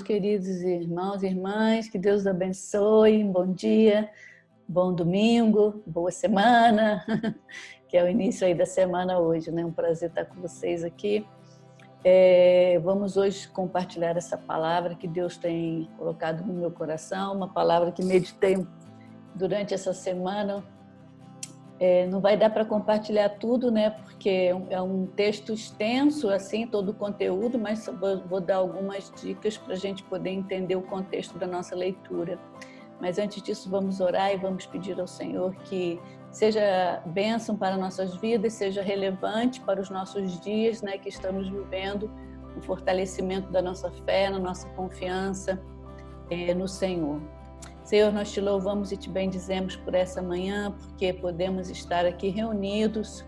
queridos irmãos e irmãs, que Deus abençoe, bom dia, bom domingo, boa semana, que é o início aí da semana hoje, né? Um prazer estar com vocês aqui. Vamos hoje compartilhar essa palavra que Deus tem colocado no meu coração, uma palavra que meditei durante essa semana. Não vai dar para compartilhar tudo, né? Porque é um texto extenso, assim, todo o conteúdo, mas vou dar algumas dicas para a gente poder entender o contexto da nossa leitura. Mas antes disso, vamos orar e vamos pedir ao Senhor que seja bênção para nossas vidas, seja relevante para os nossos dias, né, que estamos vivendo, o fortalecimento da nossa fé, na nossa confiança no Senhor. Senhor, nós te louvamos e te bendizemos por essa manhã, porque podemos estar aqui reunidos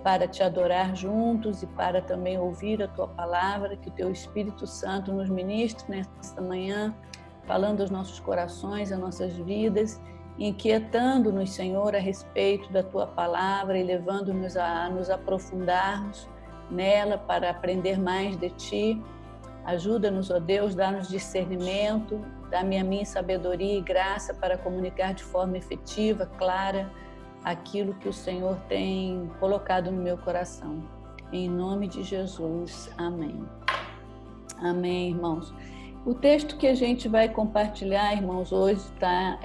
para te adorar juntos e para também ouvir a tua palavra, que o teu Espírito Santo nos ministre nesta manhã, falando aos nossos corações, às nossas vidas, inquietando-nos, Senhor, a respeito da tua palavra e levando-nos a nos aprofundarmos nela para aprender mais de ti. Ajuda-nos, ó Deus, dá-nos discernimento, dá-me a mim sabedoria e graça para comunicar de forma efetiva, clara, aquilo que o Senhor tem colocado no meu coração. Em nome de Jesus, amém. Amém, irmãos. O texto que a gente vai compartilhar, irmãos, hoje está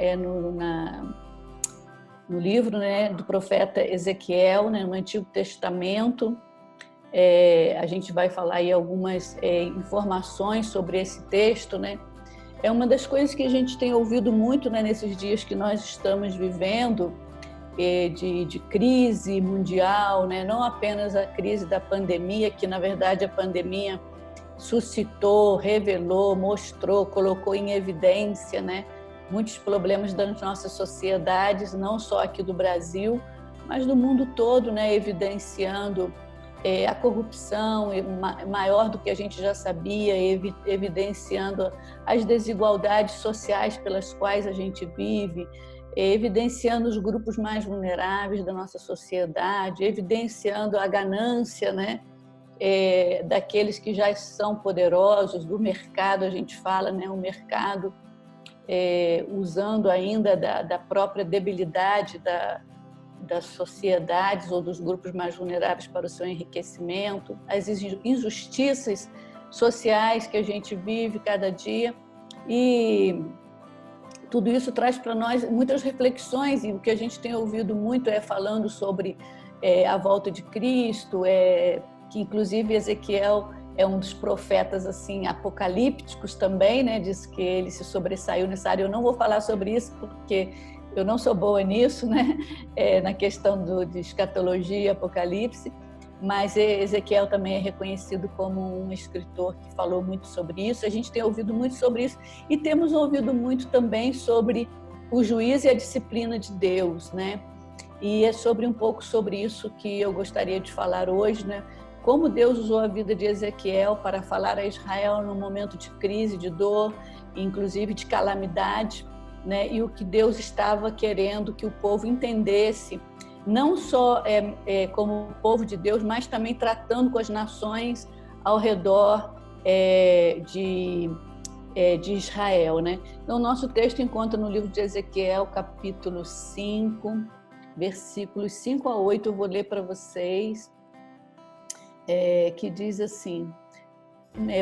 no livro, né, do profeta Ezequiel, né, no Antigo Testamento. A gente vai falar aí algumas informações sobre esse texto, né? É uma das coisas que a gente tem ouvido muito, né, nesses dias que nós estamos vivendo, de crise mundial, né? Não apenas a crise da pandemia, que na verdade a pandemia suscitou, revelou, mostrou, colocou em evidência, né, muitos problemas das nossas sociedades, não só aqui do Brasil, mas do mundo todo, né, evidenciando a corrupção maior do que a gente já sabia, evidenciando as desigualdades sociais pelas quais a gente vive, evidenciando os grupos mais vulneráveis da nossa sociedade, evidenciando a ganância, né, daqueles que já são poderosos, do mercado, a gente fala, né, o mercado usando ainda da própria debilidade das sociedades ou dos grupos mais vulneráveis para o seu enriquecimento, as injustiças sociais que a gente vive cada dia, e tudo isso traz para nós muitas reflexões, e o que a gente tem ouvido muito falando sobre a volta de Cristo, que inclusive Ezequiel é um dos profetas assim apocalípticos também, né? Diz que ele se sobressaiu nessa área. Eu não vou falar sobre isso porque eu não sou boa nisso, né? Na questão de escatologia e apocalipse, mas Ezequiel também é reconhecido como um escritor que falou muito sobre isso. A gente tem ouvido muito sobre isso e temos ouvido muito também sobre o juízo e a disciplina de Deus, né? E é um pouco sobre isso que eu gostaria de falar hoje, né? Como Deus usou a vida de Ezequiel para falar a Israel num momento de crise, de dor, inclusive de calamidade, né? E o que Deus estava querendo que o povo entendesse, não só como povo de Deus, mas também tratando com as nações ao redor de Israel, né? Então, o nosso texto encontra no livro de Ezequiel, capítulo 5, versículos 5 a 8, eu vou ler para vocês, que diz assim,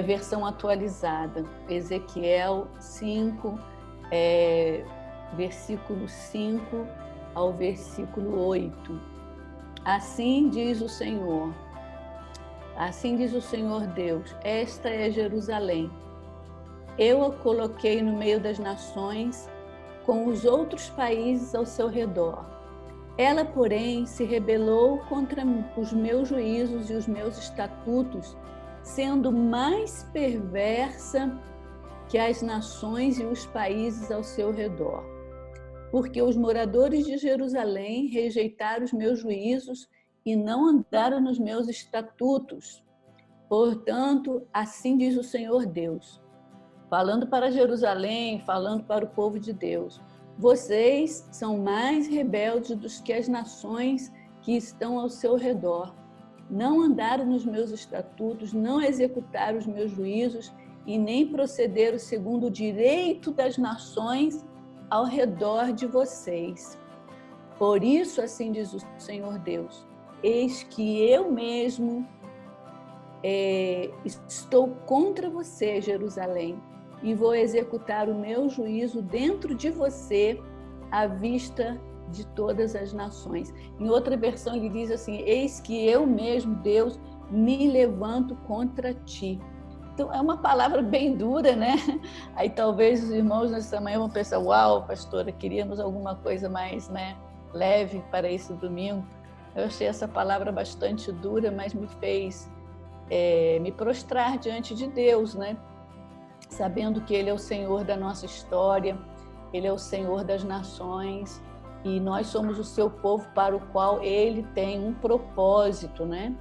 versão atualizada, Ezequiel 5, versículo 5 ao versículo 8. Assim diz o Senhor Deus, esta é Jerusalém. Eu a coloquei no meio das nações, com os outros países ao seu redor. Ela, porém, se rebelou contra os meus juízos e os meus estatutos, sendo mais perversa que as nações e os países ao seu redor. Porque os moradores de Jerusalém rejeitaram os meus juízos e não andaram nos meus estatutos. Portanto, assim diz o Senhor Deus, falando para Jerusalém, falando para o povo de Deus: vocês são mais rebeldes do que as nações que estão ao seu redor. Não andaram nos meus estatutos, não executaram os meus juízos e nem procederam segundo o direito das nações ao redor de vocês. Por isso, assim diz o Senhor Deus, eis que eu mesmo estou contra você, Jerusalém, e vou executar o meu juízo dentro de você à vista de todas as nações. Em outra versão ele diz assim, eis que eu mesmo, Deus, me levanto contra ti. Então é uma palavra bem dura, né? Aí talvez os irmãos nessa manhã vão pensar, uau, pastora, queríamos alguma coisa mais, né, leve para esse domingo. Eu achei essa palavra bastante dura, mas me fez me prostrar diante de Deus, né? Sabendo que Ele é o Senhor da nossa história, Ele é o Senhor das nações e nós somos o seu povo para o qual Ele tem um propósito, né?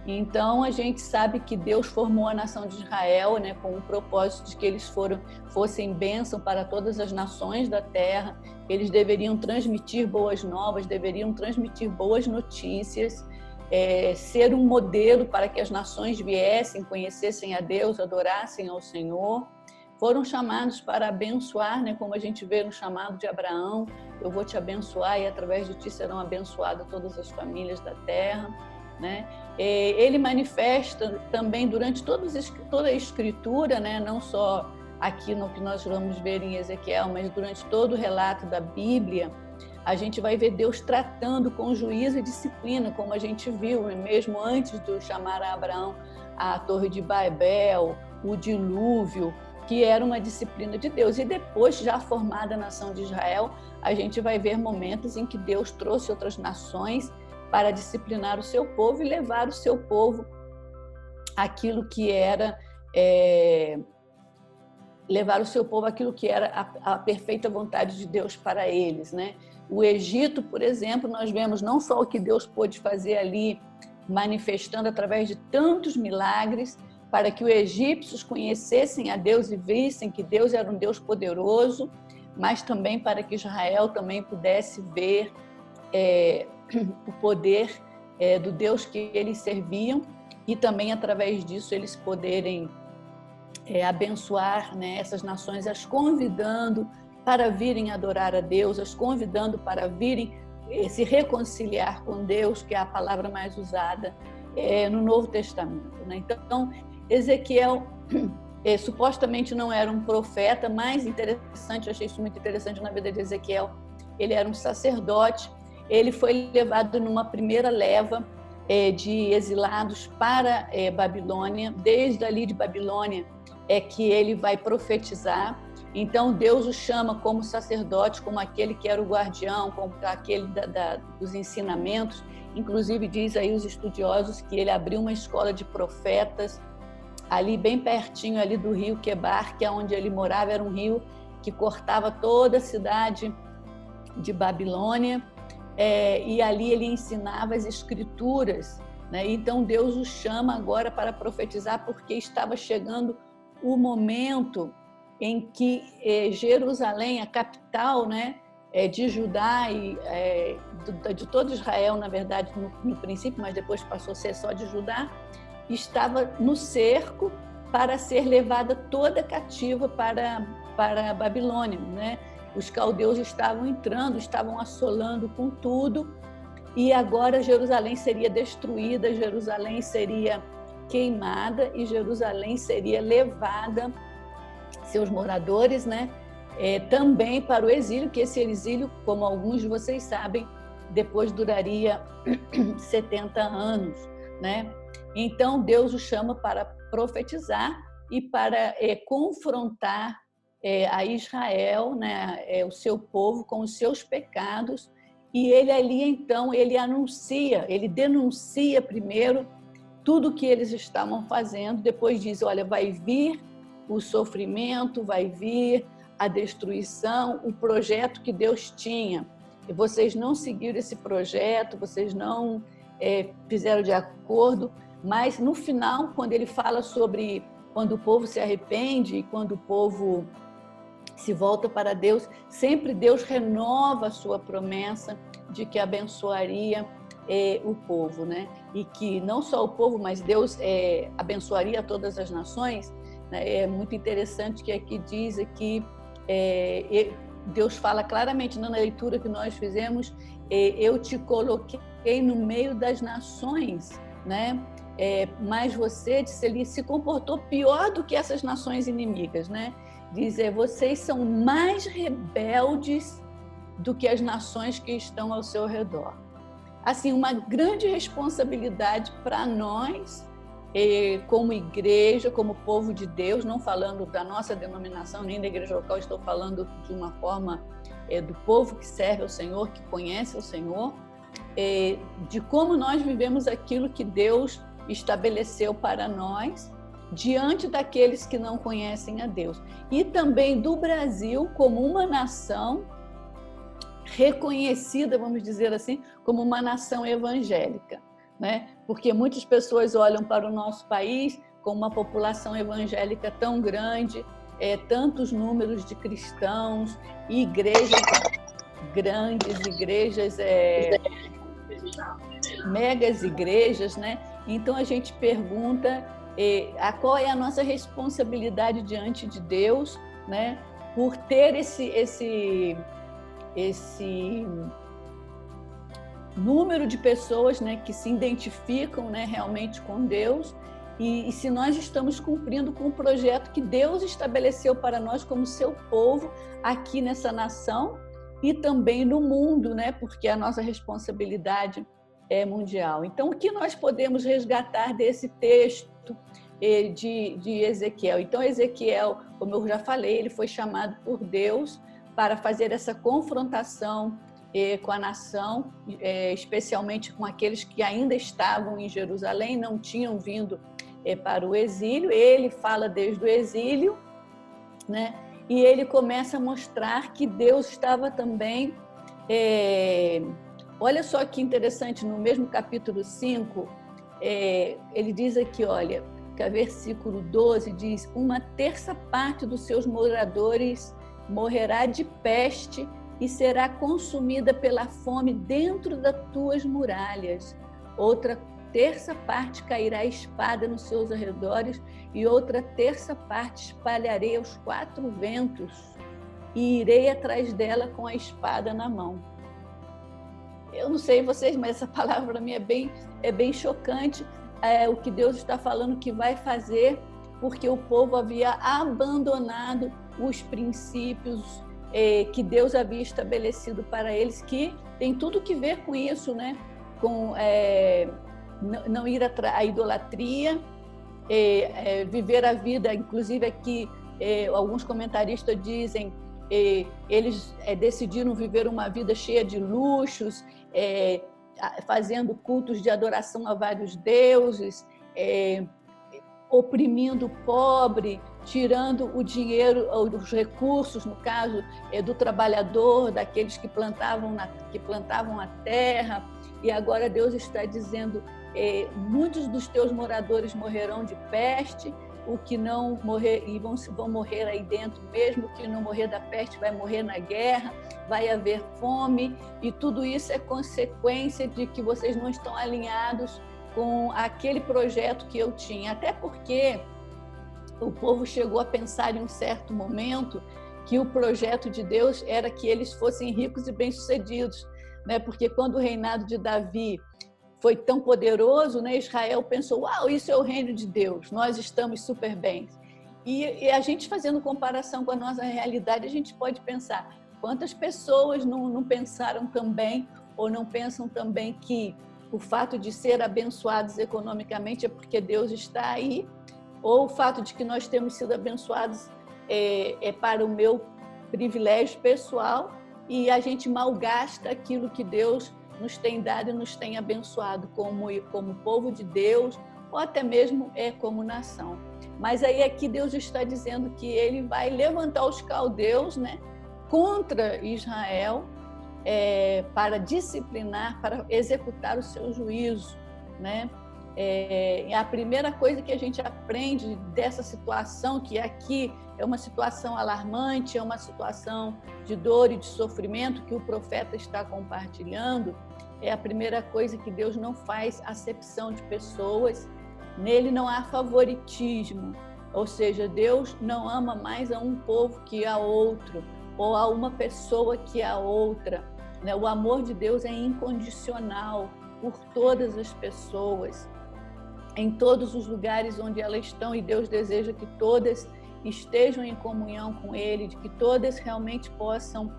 Então a gente sabe que Deus formou a nação de Israel, né, com o propósito de que eles fossem bênção para todas as nações da terra. Eles deveriam transmitir boas novas, deveriam transmitir boas notícias, ser um modelo para que as nações viessem, conhecessem a Deus, adorassem ao Senhor. Foram chamados para abençoar, né, como a gente vê no chamado de Abraão, eu vou te abençoar e através de ti serão abençoadas todas as famílias da terra. Né? Ele manifesta também durante toda a escritura, né? Não só aqui no que nós vamos ver em Ezequiel, mas durante todo o relato da Bíblia, a gente vai ver Deus tratando com juízo e disciplina, como a gente viu, né? Mesmo antes de chamar a Abraão a Torre de Babel, o dilúvio, que era uma disciplina de Deus. E depois, já formada a nação de Israel, a gente vai ver momentos em que Deus trouxe outras nações para disciplinar o seu povo e levar o seu povo aquilo que era a perfeita vontade de Deus para eles, né? O Egito, por exemplo, nós vemos não só o que Deus pôde fazer ali, manifestando através de tantos milagres, para que os egípcios conhecessem a Deus e vissem que Deus era um Deus poderoso, mas também para que Israel também pudesse ver o poder do Deus que eles serviam e também através disso eles poderem abençoar, né, essas nações, as convidando para virem adorar a Deus, as convidando para virem se reconciliar com Deus, que é a palavra mais usada no Novo Testamento, né? Então, Ezequiel supostamente não era um profeta, mas interessante, eu achei isso muito interessante na vida de Ezequiel, ele era um sacerdote. Ele foi levado numa primeira leva de exilados para Babilônia. Desde ali de Babilônia é que ele vai profetizar. Então Deus o chama como sacerdote, como aquele que era o guardião, como aquele dos ensinamentos. Inclusive diz aí os estudiosos que ele abriu uma escola de profetas ali bem pertinho ali do rio Quebar, que é onde ele morava, era um rio que cortava toda a cidade de Babilônia. E ali ele ensinava as escrituras, né? Então Deus o chama agora para profetizar, porque estava chegando o momento em que Jerusalém, a capital, né, de Judá e de todo Israel, na verdade, no princípio, mas depois passou a ser só de Judá, estava no cerco para ser levada toda cativa para a Babilônia, né? Os caldeus estavam entrando, estavam assolando com tudo, e agora Jerusalém seria destruída, Jerusalém seria queimada e Jerusalém seria levada, seus moradores, né, também para o exílio, que esse exílio, como alguns de vocês sabem, depois duraria 70 anos, né? Então Deus o chama para profetizar e para confrontar a Israel, né, o seu povo com os seus pecados, e ele ali então ele denuncia primeiro tudo que eles estavam fazendo, depois diz, olha, vai vir o sofrimento, vai vir a destruição, o projeto que Deus tinha, e vocês não seguiram esse projeto, vocês não fizeram de acordo, mas no final, quando ele fala sobre quando o povo se arrepende e quando o povo se volta para Deus, sempre Deus renova a sua promessa de que abençoaria o povo, né? E que não só o povo, mas Deus abençoaria todas as nações. né? É muito interessante que aqui diz aqui, Deus fala claramente na leitura que nós fizemos, eu te coloquei no meio das nações, né? Mas você, disse ele, se comportou pior do que essas nações inimigas, né? Diz, vocês são mais rebeldes do que as nações que estão ao seu redor. Assim, uma grande responsabilidade para nós, como igreja, como povo de Deus, não falando da nossa denominação, nem da igreja local, estou falando de uma forma do povo que serve ao Senhor, que conhece o Senhor, de como nós vivemos aquilo que Deus estabeleceu para nós, diante daqueles que não conhecem a Deus. E também do Brasil como uma nação reconhecida, vamos dizer assim, como uma nação evangélica, né? Porque muitas pessoas olham para o nosso país com uma população evangélica tão grande, tantos números de cristãos, igrejas grandes, igrejas, megas igrejas, né? Então a gente pergunta qual é a nossa responsabilidade diante de Deus, né? Por ter esse número de pessoas, né, que se identificam, né, realmente com Deus, e se nós estamos cumprindo com o projeto que Deus estabeleceu para nós como seu povo aqui nessa nação e também no mundo, né, porque a nossa responsabilidade é mundial. Então, o que nós podemos resgatar desse texto de Ezequiel? Então, Ezequiel, como eu já falei, ele foi chamado por Deus para fazer essa confrontação com a nação, especialmente com aqueles que ainda estavam em Jerusalém, não tinham vindo para o exílio. Ele fala desde o exílio, né? E ele começa a mostrar que Deus estava também... Olha só que interessante, no mesmo capítulo 5, ele diz aqui, olha, que o versículo 12 diz: 1/3 dos seus moradores morrerá de peste e será consumida pela fome dentro das tuas muralhas. Outra 1/3 cairá a espada nos seus arredores e outra 1/3 espalharei aos 4 ventos e irei atrás dela com a espada na mão. Eu não sei vocês, mas essa palavra para mim é bem chocante, o que Deus está falando que vai fazer, porque o povo havia abandonado os princípios que Deus havia estabelecido para eles, que tem tudo que ver com isso, né? Com não ir à idolatria, viver a vida. Inclusive aqui alguns comentaristas dizem eles decidiram viver uma vida cheia de luxos, fazendo cultos de adoração a vários deuses, oprimindo o pobre, tirando o dinheiro, os recursos, no caso, do trabalhador, daqueles que plantavam a terra. E agora Deus está dizendo, muitos dos teus moradores morrerão de peste, o que não morrer, e vão morrer aí dentro mesmo, o que não morrer da peste vai morrer na guerra, vai haver fome, e tudo isso é consequência de que vocês não estão alinhados com aquele projeto que eu tinha. Até porque o povo chegou a pensar em um certo momento que o projeto de Deus era que eles fossem ricos e bem-sucedidos, né? Porque quando o reinado de Davi foi tão poderoso, né? Israel pensou, uau, isso é o reino de Deus, nós estamos super bem. E a gente, fazendo comparação com a nossa realidade, a gente pode pensar, quantas pessoas não pensaram também, ou não pensam também que o fato de ser abençoados economicamente é porque Deus está aí, ou o fato de que nós temos sido abençoados é para o meu privilégio pessoal, e a gente malgasta aquilo que Deus nos tem dado e nos tem abençoado como povo de Deus, ou até mesmo como nação. Mas aí aqui Deus está dizendo que ele vai levantar os caldeus, né, contra Israel, para disciplinar, para executar o seu juízo, né? A primeira coisa que a gente aprende dessa situação, que aqui é uma situação alarmante, é uma situação de dor e de sofrimento que o profeta está compartilhando, a primeira coisa que Deus não faz acepção de pessoas, nele não há favoritismo, Ou seja, Deus não ama mais a um povo que a outro, ou a uma pessoa que a outra, né? O amor de Deus é incondicional por todas as pessoas, em todos os lugares onde elas estão, e Deus deseja que todas estejam em comunhão com Ele, de que todas realmente possam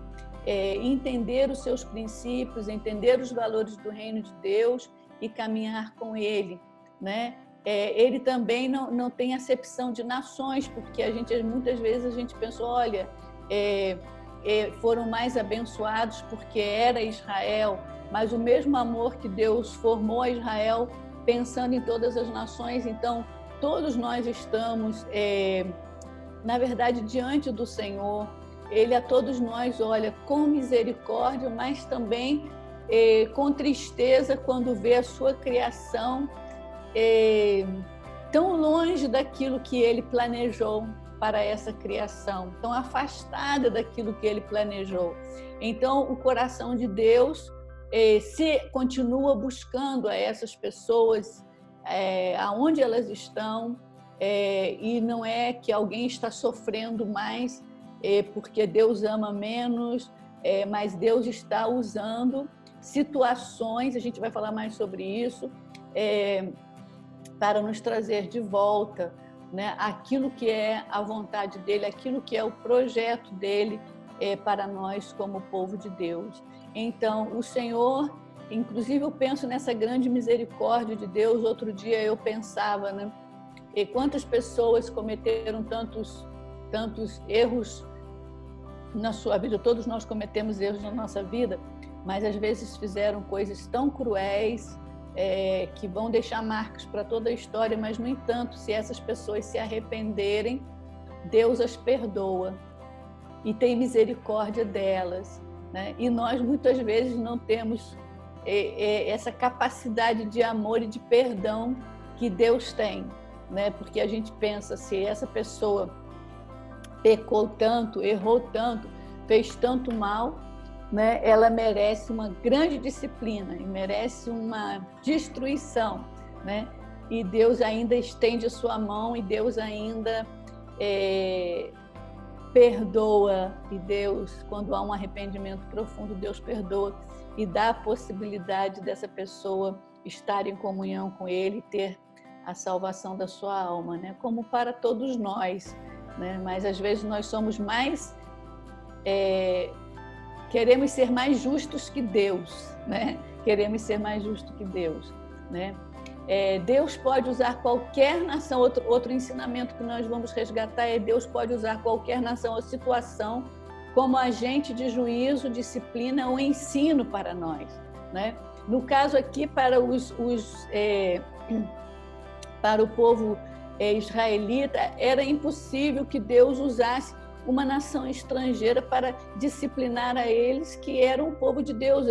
entender os seus princípios, entender os valores do reino de Deus e caminhar com Ele, né? Ele também não tem acepção de nações, porque muitas vezes a gente pensou, olha, foram mais abençoados porque era Israel, mas o mesmo amor que Deus formou a Israel pensando em todas as nações. Então todos nós estamos, na verdade, diante do Senhor. Ele a todos nós olha com misericórdia, mas também com tristeza quando vê a sua criação tão longe daquilo que Ele planejou para essa criação, tão afastada daquilo que Ele planejou. Então, o coração de Deus se continua buscando a essas pessoas aonde elas estão, e não é que alguém está sofrendo mais porque Deus ama menos, mas Deus está usando situações, a gente vai falar mais sobre isso, para nos trazer de volta, né, aquilo que é a vontade dele, aquilo que é o projeto dele para nós como povo de Deus. Então, o Senhor, inclusive eu penso nessa grande misericórdia de Deus. Outro dia eu pensava, né, quantas pessoas cometeram tantos erros na sua vida. Todos nós cometemos erros na nossa vida, mas às vezes fizeram coisas tão cruéis, que vão deixar marcas para toda a história, mas, no entanto, se essas pessoas se arrependerem, Deus as perdoa e tem misericórdia delas, né? E nós, muitas vezes, não temos essa capacidade de amor e de perdão que Deus tem, né? Porque a gente pensa, se essa pessoa pecou tanto, errou tanto, fez tanto mal, né, ela merece uma grande disciplina e merece uma destruição, né? E Deus ainda estende a sua mão, e Deus ainda perdoa. E Deus, quando há um arrependimento profundo, Deus perdoa e dá a possibilidade dessa pessoa estar em comunhão com Ele, ter a salvação da sua alma, né? Como para todos nós, né? Mas às vezes nós somos mais queremos ser mais justos que Deus, né? Queremos ser mais justos que Deus, né? Deus pode usar qualquer nação. Outro ensinamento que nós vamos resgatar Deus pode usar qualquer nação ou situação como agente de juízo, disciplina ou ensino para nós, né? No caso aqui, para o povo israelita, era impossível que Deus usasse uma nação estrangeira para disciplinar a eles, que eram o povo de Deus.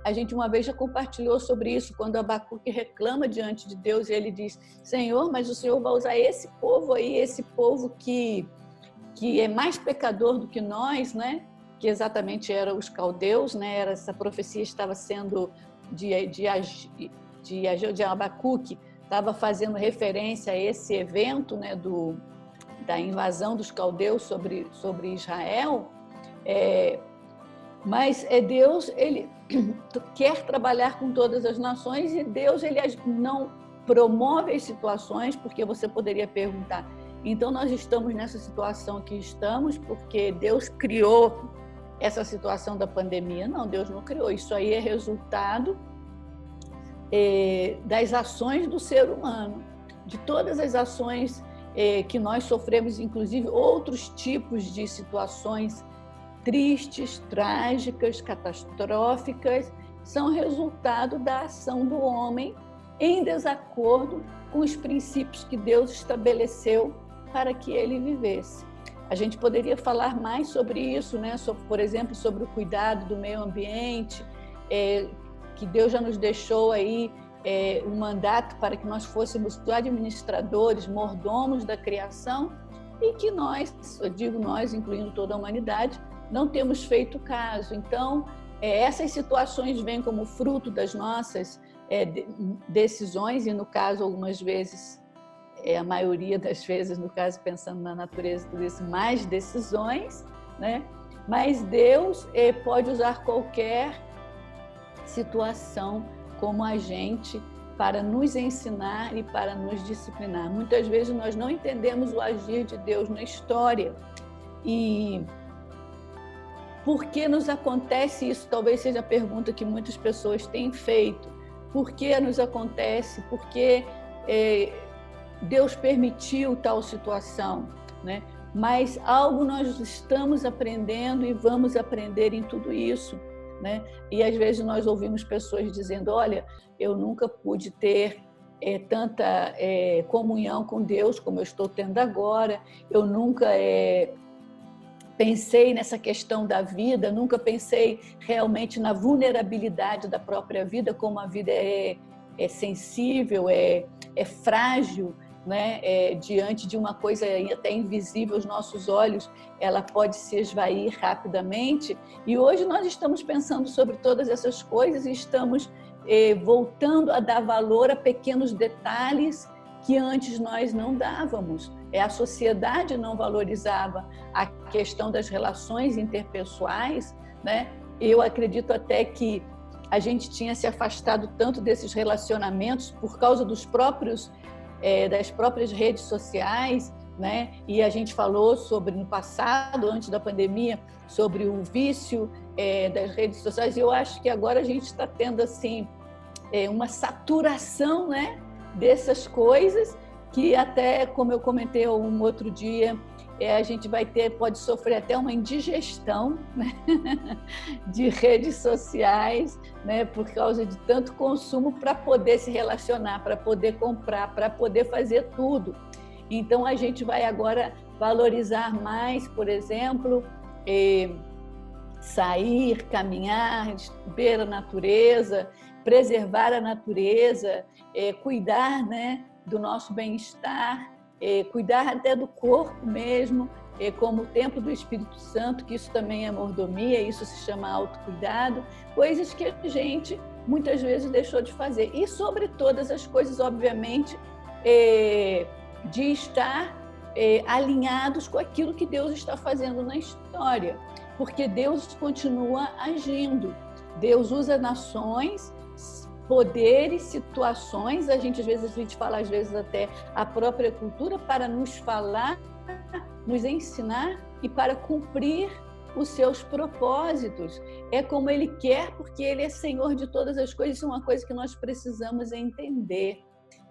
A gente uma vez já compartilhou sobre isso, quando Abacuque reclama diante de Deus, e ele diz, Senhor, mas o Senhor vai usar esse povo aí, esse povo que é mais pecador do que nós, né? Que exatamente eram os caldeus, né? Essa profecia estava sendo de Abacuque, estava fazendo referência a esse evento, né, da invasão dos caldeus sobre Israel, mas Deus, Ele quer trabalhar com todas as nações, e Deus, Ele não promove as situações, porque você poderia perguntar, então nós estamos nessa situação que estamos porque Deus criou essa situação da pandemia? Não, Deus não criou, isso aí é resultado das ações do ser humano, de todas as ações que nós sofremos, inclusive outros tipos de situações tristes, trágicas, catastróficas, são resultado da ação do homem em desacordo com os princípios que Deus estabeleceu para que ele vivesse. A gente poderia falar mais sobre isso, né? Por exemplo, sobre o cuidado do meio ambiente, que Deus já nos deixou aí um mandato para que nós fôssemos administradores, mordomos da criação, e que nós, eu digo nós, incluindo toda a humanidade, não temos feito caso. Então, essas situações vêm como fruto das nossas decisões, e no caso, algumas vezes, a maioria das vezes, no caso, pensando na natureza, tudo isso, mais decisões, né? Mas Deus pode usar qualquer situação como agente para nos ensinar e para nos disciplinar. Muitas vezes nós não entendemos o agir de Deus na história. E por que nos acontece isso? Talvez seja a pergunta que muitas pessoas têm feito. Por que nos acontece? Por que Deus permitiu tal situação, né? Mas algo nós estamos aprendendo e vamos aprender em tudo isso, né? E às vezes nós ouvimos pessoas dizendo: olha, eu nunca pude ter tanta comunhão com Deus como eu estou tendo agora, eu nunca pensei nessa questão da vida, nunca pensei realmente na vulnerabilidade da própria vida, como a vida é sensível, é frágil, né? Diante de uma coisa até invisível aos nossos olhos, ela pode se esvair rapidamente. E hoje nós estamos pensando sobre todas essas coisas e estamos voltando a dar valor a pequenos detalhes que antes nós não dávamos. A sociedade não valorizava a questão das relações interpessoais, né? Eu acredito até que a gente tinha se afastado tanto desses relacionamentos por causa das próprias redes sociais, né? E a gente falou sobre, no passado, antes da pandemia, sobre o vício das redes sociais. E eu acho que agora a gente está tendo assim, uma saturação, né, dessas coisas, que até, como eu comentei um outro dia, a gente pode sofrer até uma indigestão, né, de redes sociais, né, por causa de tanto consumo para poder se relacionar, para poder comprar, para poder fazer tudo. Então a gente vai agora valorizar mais, por exemplo, sair, caminhar, ver a natureza, preservar a natureza, cuidar, né, do nosso bem-estar, cuidar até do corpo mesmo, como o templo do Espírito Santo, que isso também é mordomia, isso se chama autocuidado, coisas que a gente muitas vezes deixou de fazer. E sobre todas as coisas, obviamente, de estar alinhados com aquilo que Deus está fazendo na história, porque Deus continua agindo. Deus usa nações, poderes, situações, às vezes a gente fala até a própria cultura, para nos falar, nos ensinar e para cumprir os seus propósitos. É como Ele quer, porque Ele é Senhor de todas as coisas. Isso é uma coisa que nós precisamos entender,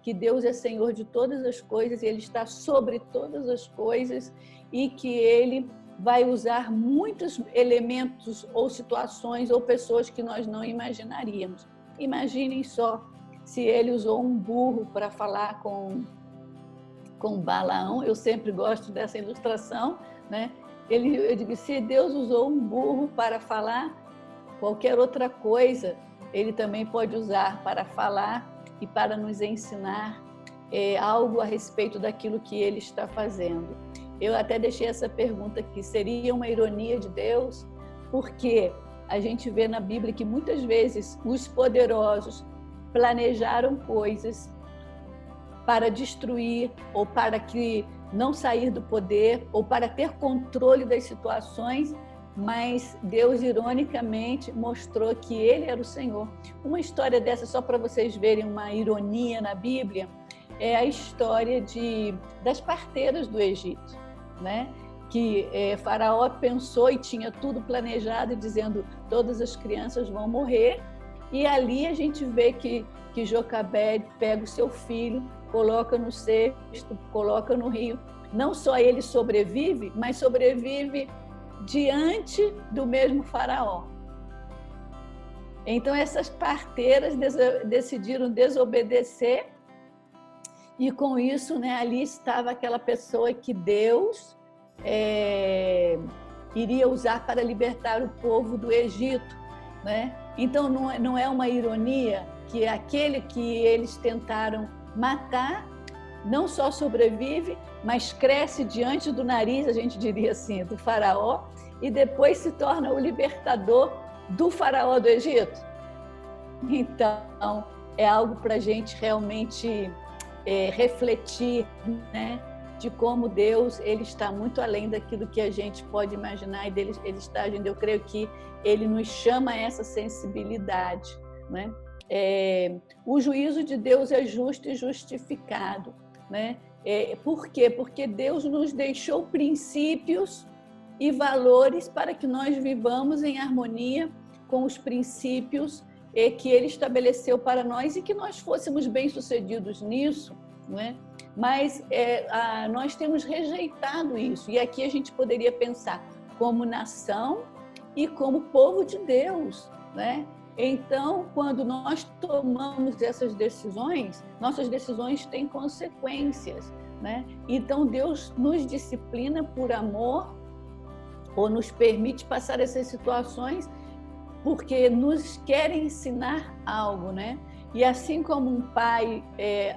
que Deus é Senhor de todas as coisas e Ele está sobre todas as coisas, e que Ele vai usar muitos elementos ou situações ou pessoas que nós não imaginaríamos. Imaginem só, se Ele usou um burro para falar com Balaão. Eu sempre gosto dessa ilustração, né? Eu digo, se Deus usou um burro para falar qualquer outra coisa, Ele também pode usar para falar e para nos ensinar algo a respeito daquilo que Ele está fazendo. Eu até deixei essa pergunta aqui: seria uma ironia de Deus? Porque a gente vê na Bíblia que muitas vezes os poderosos planejaram coisas para destruir, ou para que não sair do poder, ou para ter controle das situações, mas Deus, ironicamente, mostrou que Ele era o Senhor. Uma história dessa, só para vocês verem uma ironia na Bíblia, é a história das parteiras do Egito, né? Que Faraó pensou e tinha tudo planejado, dizendo: todas as crianças vão morrer. E ali a gente vê que Jocabede pega o seu filho, coloca no cesto, coloca no rio. Não só ele sobrevive, mas sobrevive diante do mesmo Faraó. Então essas parteiras decidiram desobedecer, e com isso, né, ali estava aquela pessoa que Deus iria usar para libertar o povo do Egito, né? Então não é uma ironia que aquele que eles tentaram matar não só sobrevive, mas cresce diante do nariz, a gente diria assim, do Faraó, e depois se torna o libertador do Faraó do Egito? Então é algo para a gente realmente refletir, né, de como Deus ele está muito além daquilo que a gente pode imaginar e dele ele está agindo. Eu creio que ele nos chama a essa sensibilidade, né? O juízo de Deus é justo e justificado, né? Por quê? Porque Deus nos deixou princípios e valores para que nós vivamos em harmonia com os princípios que Ele estabeleceu para nós e que nós fôssemos bem-sucedidos nisso, né? Mas nós temos rejeitado isso. E aqui a gente poderia pensar como nação e como povo de Deus, né? Então, quando nós tomamos essas decisões, nossas decisões têm consequências, né? Então, Deus nos disciplina por amor ou nos permite passar essas situações porque nos quer ensinar algo, né? E assim como um pai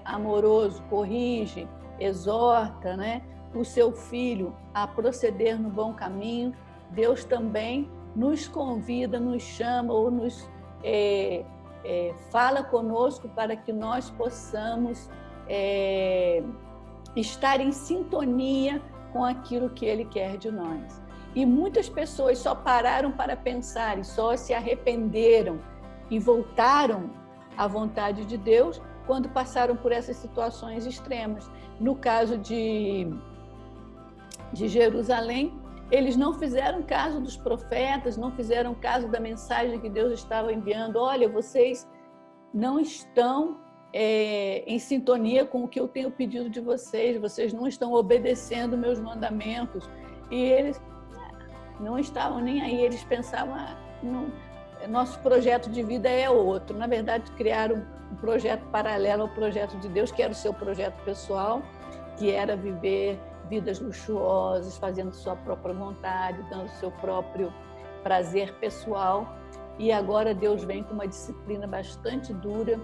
amoroso corrige, exorta, né, o seu filho a proceder no bom caminho, Deus também nos convida, nos chama ou nos fala conosco para que nós possamos estar em sintonia com aquilo que Ele quer de nós. E muitas pessoas só pararam para pensar e só se arrependeram e voltaram à vontade de Deus quando passaram por essas situações extremas. No caso de Jerusalém, eles não fizeram caso dos profetas, não fizeram caso da mensagem que Deus estava enviando. Olha, vocês não estão em sintonia com o que eu tenho pedido de vocês, vocês não estão obedecendo meus mandamentos. E eles não estavam nem aí, eles pensavam, nosso projeto de vida é outro. Na verdade, criaram um projeto paralelo ao projeto de Deus, que era o seu projeto pessoal, que era viver vidas luxuosas, fazendo sua própria vontade, dando seu próprio prazer pessoal. E agora Deus vem com uma disciplina bastante dura,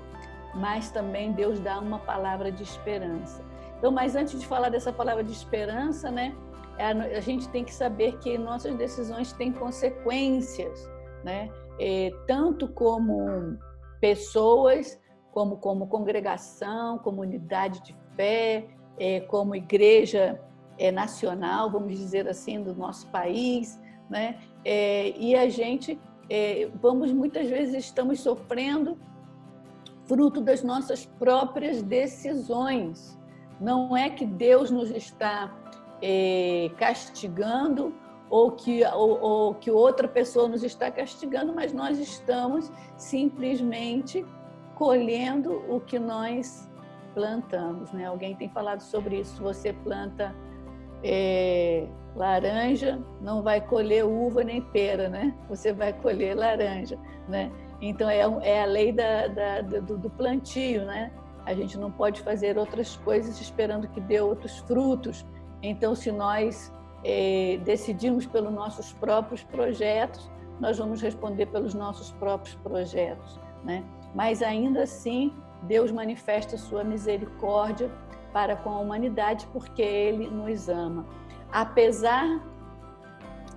mas também Deus dá uma palavra de esperança. Então, mas antes de falar dessa palavra de esperança, né, a gente tem que saber que nossas decisões têm consequências, né? Tanto como pessoas, como congregação, comunidade de fé, como igreja nacional, vamos dizer assim, do nosso país, né? E a gente, muitas vezes estamos sofrendo fruto das nossas próprias decisões. Não é que Deus nos está castigando ou que outra pessoa nos está castigando, mas nós estamos simplesmente colhendo o que nós plantamos, né? Alguém tem falado sobre isso. Se você planta laranja, não vai colher uva nem pera, né? Você vai colher laranja, né? Então é a lei do plantio, né? A gente não pode fazer outras coisas esperando que dê outros frutos. Então, se nós decidimos pelos nossos próprios projetos, nós vamos responder pelos nossos próprios projetos, né? Mas ainda assim, Deus manifesta sua misericórdia para com a humanidade, porque Ele nos ama. Apesar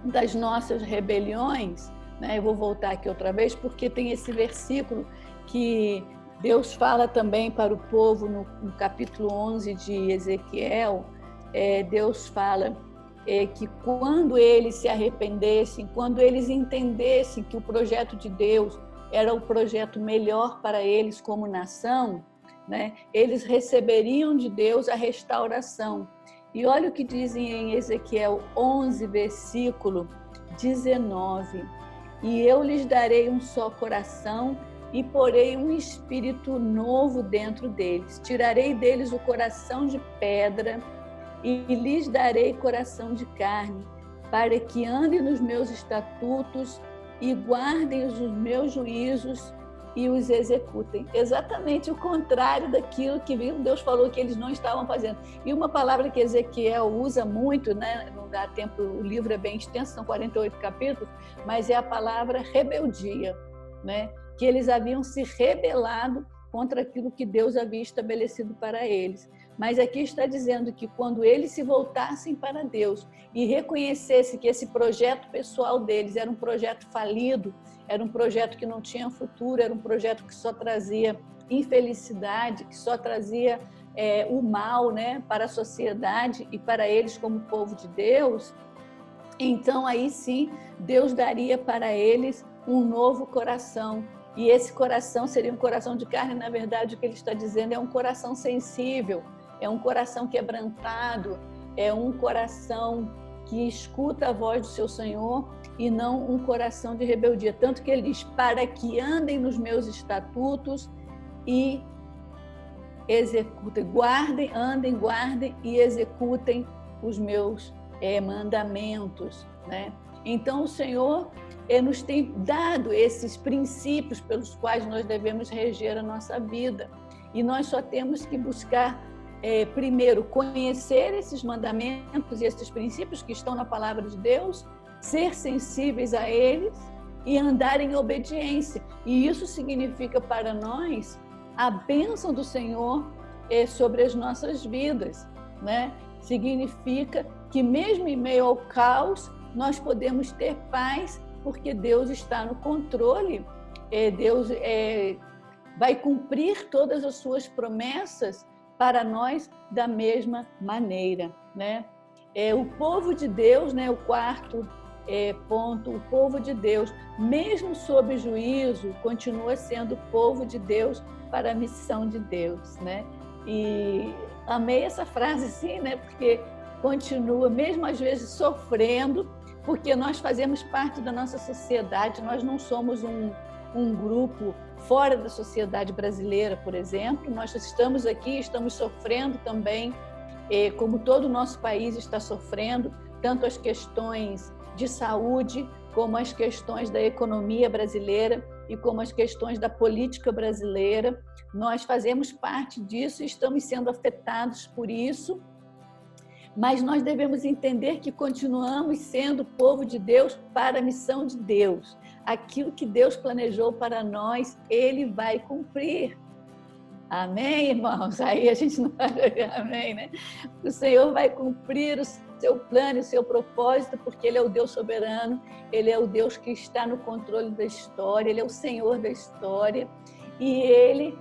das nossas rebeliões, né? Eu vou voltar aqui outra vez, porque tem esse versículo que Deus fala também para o povo no capítulo 11 de Ezequiel. Deus fala que quando eles se arrependessem, quando eles entendessem que o projeto de Deus era o projeto melhor para eles como nação, né, eles receberiam de Deus a restauração. E olha o que dizem em Ezequiel 11, versículo 19. E eu lhes darei um só coração e porei um espírito novo dentro deles. Tirarei deles o coração de pedra e lhes darei coração de carne, para que andem nos meus estatutos e guardem os meus juízos e os executem. Exatamente o contrário daquilo que Deus falou que eles não estavam fazendo. E uma palavra que Ezequiel usa muito, né? Não dá tempo, o livro é bem extenso, são 48 capítulos, mas é a palavra rebeldia, né? Que eles haviam se rebelado contra aquilo que Deus havia estabelecido para eles. Mas aqui está dizendo que quando eles se voltassem para Deus e reconhecessem que esse projeto pessoal deles era um projeto falido, era um projeto que não tinha futuro, era um projeto que só trazia infelicidade, que só trazia o mal, né, para a sociedade e para eles como povo de Deus, então aí sim Deus daria para eles um novo coração. E esse coração seria um coração de carne, na verdade o que ele está dizendo é um coração sensível, é um coração quebrantado, é um coração que escuta a voz do seu Senhor e não um coração de rebeldia. Tanto que ele diz, para que andem nos meus estatutos e executem, guardem e executem os meus mandamentos, né? Então o Senhor nos tem dado esses princípios pelos quais nós devemos reger a nossa vida, e nós só temos que buscar primeiro conhecer esses mandamentos e esses princípios que estão na palavra de Deus, ser sensíveis a eles e andar em obediência. E isso significa para nós a bênção do Senhor sobre as nossas vidas, né? Significa que mesmo em meio ao caos, nós podemos ter paz, porque Deus está no controle. Deus vai cumprir todas as suas promessas para nós da mesma maneira, né? O povo de Deus, né? O quarto ponto, o povo de Deus, mesmo sob juízo, continua sendo povo de Deus para a missão de Deus, né? E amei essa frase, sim, né? Porque continua, mesmo às vezes sofrendo, porque nós fazemos parte da nossa sociedade, nós não somos um grupo fora da sociedade brasileira, por exemplo. Nós estamos aqui, estamos sofrendo também, como todo o nosso país está sofrendo, tanto as questões de saúde, como as questões da economia brasileira e como as questões da política brasileira. Nós fazemos parte disso e estamos sendo afetados por isso, mas nós devemos entender que continuamos sendo povo de Deus para a missão de Deus. Aquilo que Deus planejou para nós, Ele vai cumprir. Amém, irmãos? Aí a gente não vai jogar amém, né? O Senhor vai cumprir o seu plano, o seu propósito, porque Ele é o Deus soberano, Ele é o Deus que está no controle da história, Ele é o Senhor da história, e Ele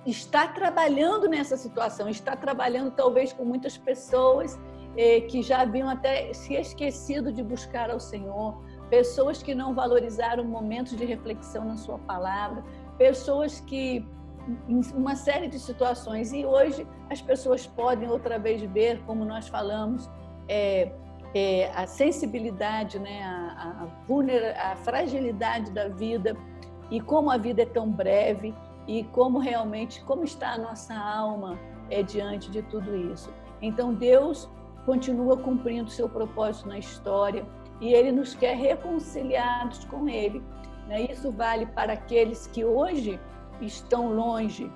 está trabalhando nessa situação, está trabalhando talvez com muitas pessoas que já haviam até se esquecido de buscar ao Senhor, pessoas que não valorizaram momentos de reflexão na sua palavra, pessoas que, em uma série de situações, e hoje as pessoas podem outra vez ver, como nós falamos, a sensibilidade, né, a fragilidade da vida, e como a vida é tão breve, e como realmente, como está a nossa alma diante de tudo isso. Então Deus continua cumprindo seu propósito na história, e Ele nos quer reconciliados com Ele, né? Isso vale para aqueles que hoje estão longe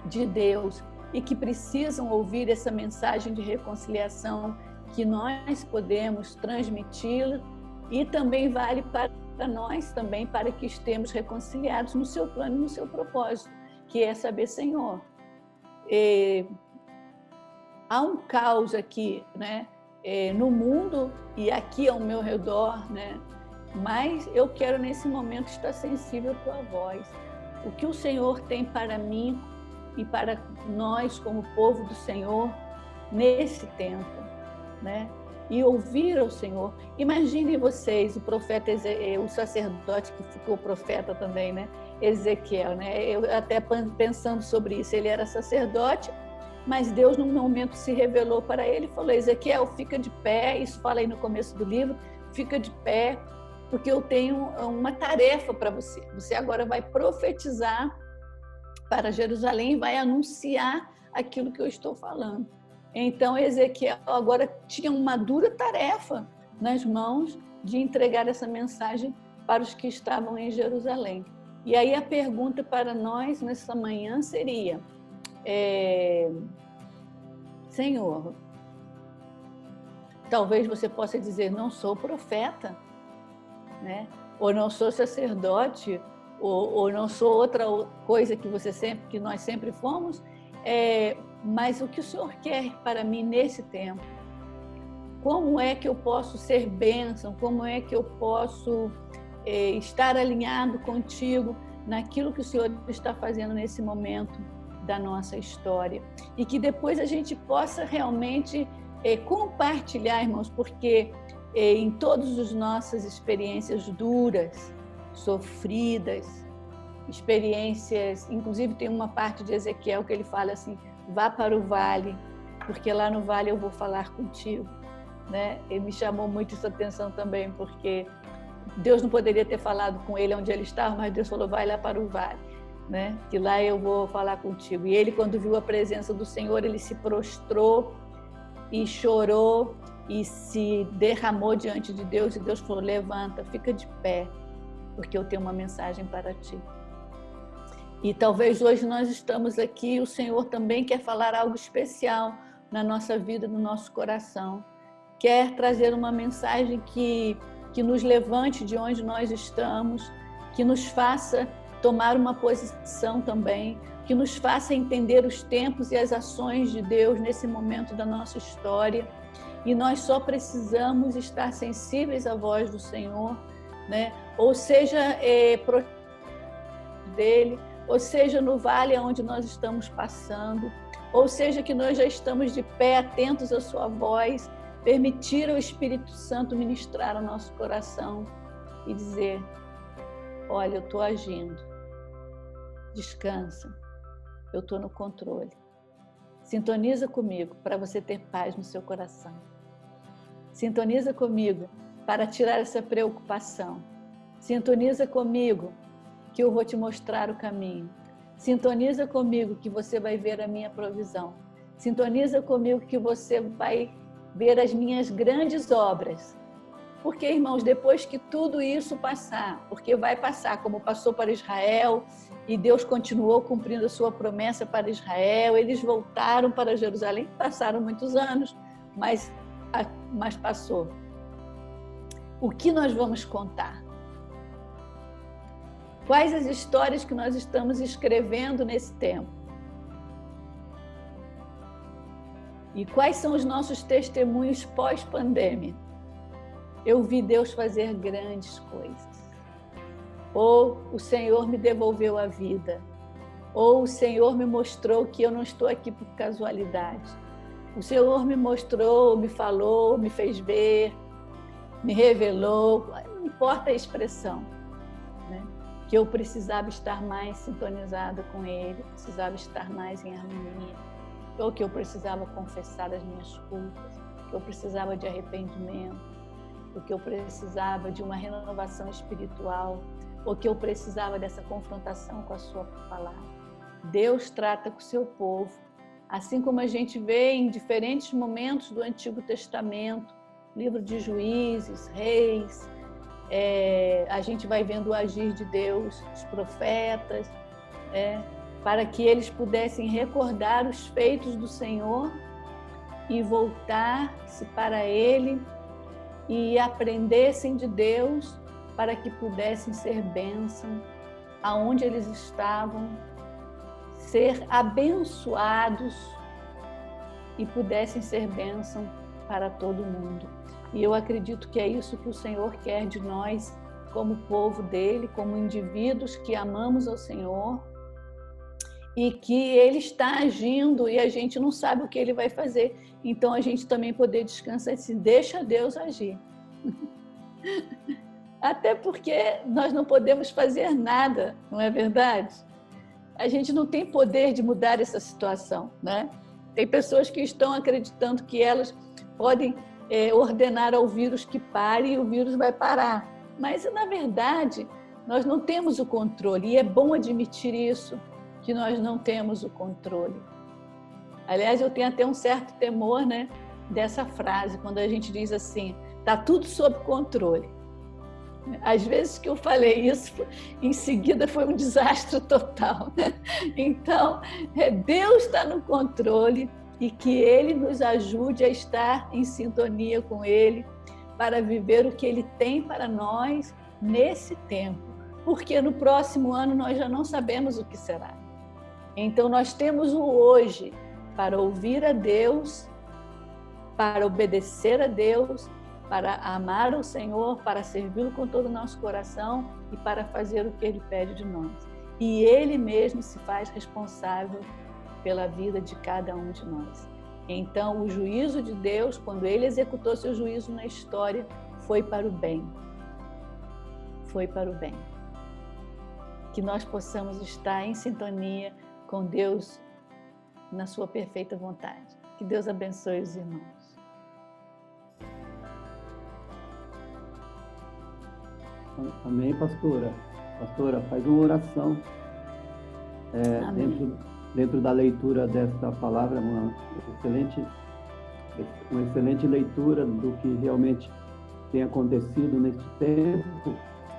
de Deus e que precisam ouvir essa mensagem de reconciliação que nós podemos transmiti-la, e também vale para nós também, para que estejamos reconciliados no seu plano e no seu propósito, que é saber, Senhor, há um caos aqui, né, no mundo e aqui ao meu redor, né, mas eu quero nesse momento estar sensível à tua voz. O que o Senhor tem para mim e para nós como povo do Senhor nesse tempo, né? E ouvir ao Senhor. Imaginem vocês, o profeta, o sacerdote que ficou profeta também, né? Ezequiel, né? Eu até pensando sobre isso, ele era sacerdote, mas Deus num momento se revelou para ele e falou: Ezequiel, fica de pé, isso fala aí no começo do livro, fica de pé, porque eu tenho uma tarefa para você. Você agora vai profetizar para Jerusalém e vai anunciar aquilo que eu estou falando. Então, Ezequiel agora tinha uma dura tarefa nas mãos de entregar essa mensagem para os que estavam em Jerusalém. E aí a pergunta para nós nessa manhã seria: Senhor, talvez você possa dizer, não sou profeta, né? Ou não sou sacerdote, ou não sou outra coisa que nós sempre fomos, mas o que o Senhor quer para mim nesse tempo? Como é que eu posso ser bênção? Como é que eu posso estar alinhado contigo naquilo que o Senhor está fazendo nesse momento da nossa história. E que depois a gente possa realmente compartilhar, irmãos, porque em todas as nossas experiências duras, sofridas, experiências, inclusive tem uma parte de Ezequiel que ele fala assim, vá para o vale, porque lá no vale eu vou falar contigo, né? Ele me chamou muito essa atenção também, porque Deus não poderia ter falado com ele onde ele estava, mas Deus falou, vai lá para o vale, né? Que lá eu vou falar contigo. E ele, quando viu a presença do Senhor, ele se prostrou e chorou e se derramou diante de Deus, e Deus falou, levanta, fica de pé, porque eu tenho uma mensagem para ti. E talvez hoje nós estamos aqui, o Senhor também quer falar algo especial na nossa vida, no nosso coração. Quer trazer uma mensagem que nos levante de onde nós estamos, que nos faça tomar uma posição também, que nos faça entender os tempos e as ações de Deus nesse momento da nossa história. E nós só precisamos estar sensíveis à voz do Senhor, né? Ou seja, dele, ou seja, no vale onde nós estamos passando, ou seja, que nós já estamos de pé, atentos à sua voz, permitir ao Espírito Santo ministrar ao nosso coração e dizer, olha, eu estou agindo, descansa, eu estou no controle. Sintoniza comigo para você ter paz no seu coração. Sintoniza comigo para tirar essa preocupação. Sintoniza comigo que eu vou te mostrar o caminho. Sintoniza comigo que você vai ver a minha provisão. Sintoniza comigo que você vai ver as minhas grandes obras. Porque, irmãos, depois que tudo isso passar, porque vai passar, como passou para Israel, e Deus continuou cumprindo a sua promessa para Israel, eles voltaram para Jerusalém, passaram muitos anos, mas passou. O que nós vamos contar? Quais as histórias que nós estamos escrevendo nesse tempo? E quais são os nossos testemunhos pós-pandemia? Eu vi Deus fazer grandes coisas. Ou o Senhor me devolveu a vida. Ou o Senhor me mostrou que eu não estou aqui por casualidade. O Senhor me mostrou, me falou, me fez ver, me revelou, não importa a expressão, né? Que eu precisava estar mais sintonizada com Ele, precisava estar mais em harmonia, ou que eu precisava confessar as minhas culpas, que eu precisava de arrependimento, ou que eu precisava de uma renovação espiritual, ou que eu precisava dessa confrontação com a sua palavra. Deus trata com o seu povo, assim como a gente vê em diferentes momentos do Antigo Testamento, livro de Juízes, Reis, a gente vai vendo o agir de Deus, os profetas, para que eles pudessem recordar os feitos do Senhor e voltar-se para Ele e aprendessem de Deus para que pudessem ser bênção aonde eles estavam, ser abençoados e pudessem ser bênção para todo mundo. E eu acredito que é isso que o Senhor quer de nós, como povo dele, como indivíduos que amamos ao Senhor, e que Ele está agindo e a gente não sabe o que Ele vai fazer. Então a gente também poder descansar e se deixa Deus agir. Até porque nós não podemos fazer nada, não é verdade? A gente não tem poder de mudar essa situação, né? Tem pessoas que estão acreditando que elas podem ordenar ao vírus que pare e o vírus vai parar. Mas, na verdade, nós não temos o controle. E é bom admitir isso, que nós não temos o controle. Aliás, eu tenho até um certo temor, né, dessa frase, quando a gente diz assim, está tudo sob controle. Às vezes que eu falei isso, em seguida foi um desastre total. Então, Deus está no controle e que Ele nos ajude a estar em sintonia com Ele para viver o que Ele tem para nós nesse tempo. Porque no próximo ano nós já não sabemos o que será. Então, nós temos o hoje para ouvir a Deus, para obedecer a Deus, para amar o Senhor, para servi-lo com todo o nosso coração e para fazer o que Ele pede de nós. E Ele mesmo se faz responsável pela vida de cada um de nós. Então, o juízo de Deus, quando Ele executou seu juízo na história, foi para o bem. Foi para o bem. Que nós possamos estar em sintonia com Deus na sua perfeita vontade. Que Deus abençoe os irmãos. Amém, pastora. Pastora, faz uma oração dentro da leitura desta palavra, uma excelente leitura do que realmente tem acontecido neste tempo,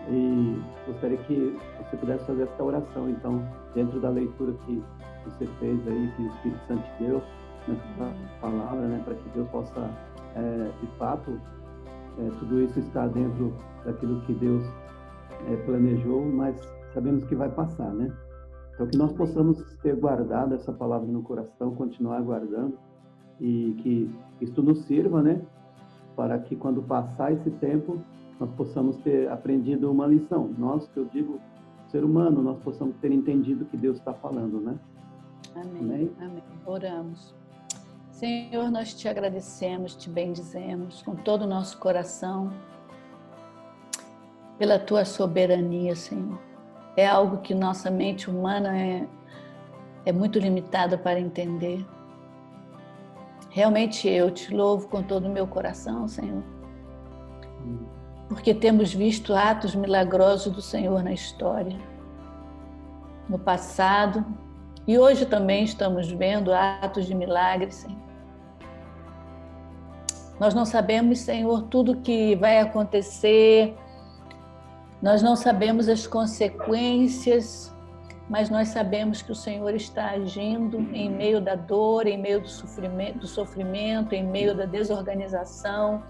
e gostaria que você pudesse fazer esta oração, então, dentro da leitura que você fez aí, que o Espírito Santo te deu, nessa palavra, né, para que Deus possa, de fato, tudo isso está dentro daquilo que Deus planejou, mas sabemos que vai passar, né? Então, que nós possamos ter guardado essa palavra no coração, continuar guardando, e que isto nos sirva, né? Para que quando passar esse tempo, nós possamos ter aprendido uma lição. Nós, que eu digo, ser humano, nós possamos ter entendido o que Deus está falando, né? Amém. Amém. Amém. Oramos. Senhor, nós te agradecemos, te bendizemos com todo o nosso coração pela tua soberania, Senhor. É algo que nossa mente humana é muito limitada para entender. Realmente eu te louvo com todo o meu coração, Senhor, porque temos visto atos milagrosos do Senhor na história, no passado, e hoje também estamos vendo atos de milagres, Senhor. Nós não sabemos, Senhor, tudo que vai acontecer, nós não sabemos as consequências, mas nós sabemos que o Senhor está agindo em meio da dor, em meio do sofrimento, em meio da desorganização,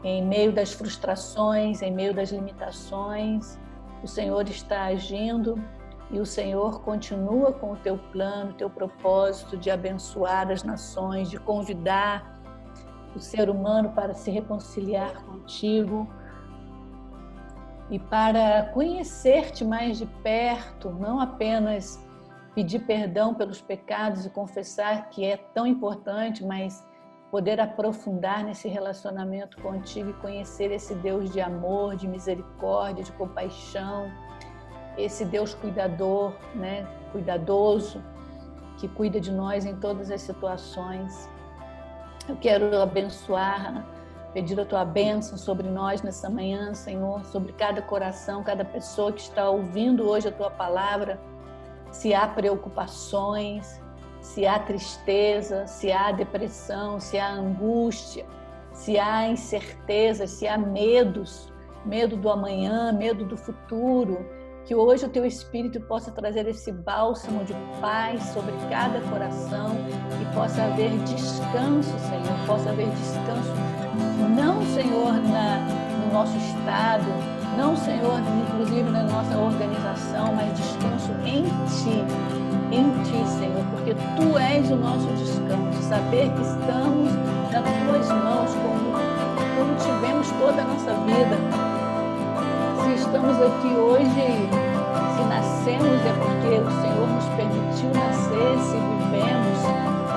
em meio das frustrações, em meio das limitações. O Senhor está agindo e o Senhor continua com o teu plano, o teu propósito de abençoar as nações, de convidar o ser humano para se reconciliar contigo e para conhecer-te mais de perto, não apenas pedir perdão pelos pecados e confessar que é tão importante, mas poder aprofundar nesse relacionamento contigo e conhecer esse Deus de amor, de misericórdia, de compaixão, esse Deus cuidador, né? Cuidadoso, que cuida de nós em todas as situações. Eu quero abençoar, pedir a tua bênção sobre nós nessa manhã, Senhor, sobre cada coração, cada pessoa que está ouvindo hoje a tua palavra. Se há preocupações, se há tristeza, se há depressão, se há angústia, se há incertezas, se há medos, medo do amanhã, medo do futuro, que hoje o teu Espírito possa trazer esse bálsamo de paz sobre cada coração e possa haver descanso, Senhor, possa haver descanso, não, Senhor, no nosso estado, não, Senhor, inclusive na nossa organização, mas descanso em Ti, Senhor, porque Tu és o nosso descanso, saber que estamos nas Tuas mãos, como tivemos toda a nossa vida. Se estamos aqui hoje, se nascemos, é porque o Senhor nos permitiu nascer, se vivemos.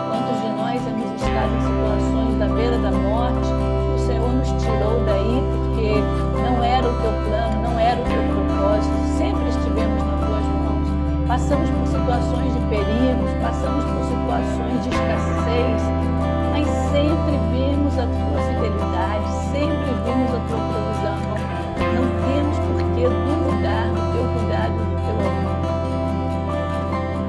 Quantos de nós hemos estado em situações da beira da morte, o Senhor nos tirou daí porque não era o Teu plano, não era o Teu propósito, sempre estivemos nas Tuas mãos. Passamos por situações de perigos, passamos por situações de escassez, mas sempre vimos a Tua fidelidade, sempre vimos a Tua provisão. Não temos por que duvidar do Teu cuidado, do Teu amor.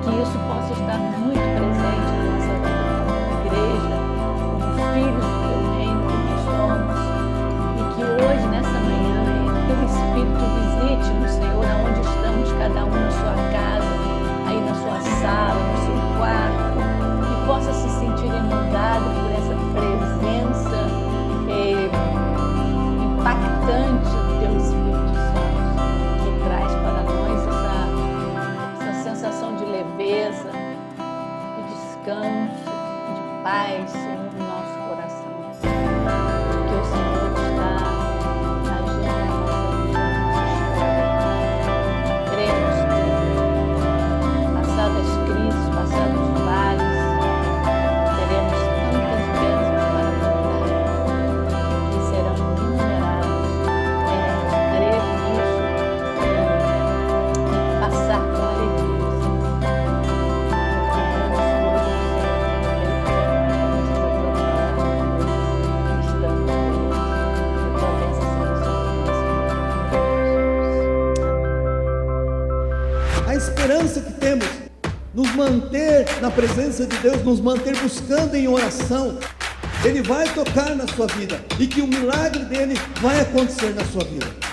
Que isso possa estar muito presente na nossa vida como igreja, como filhos do Teu reino que nós somos. E que hoje, nessa manhã, manter na presença de Deus, nos manter buscando em oração, Ele vai tocar na sua vida e que o milagre dele vai acontecer na sua vida.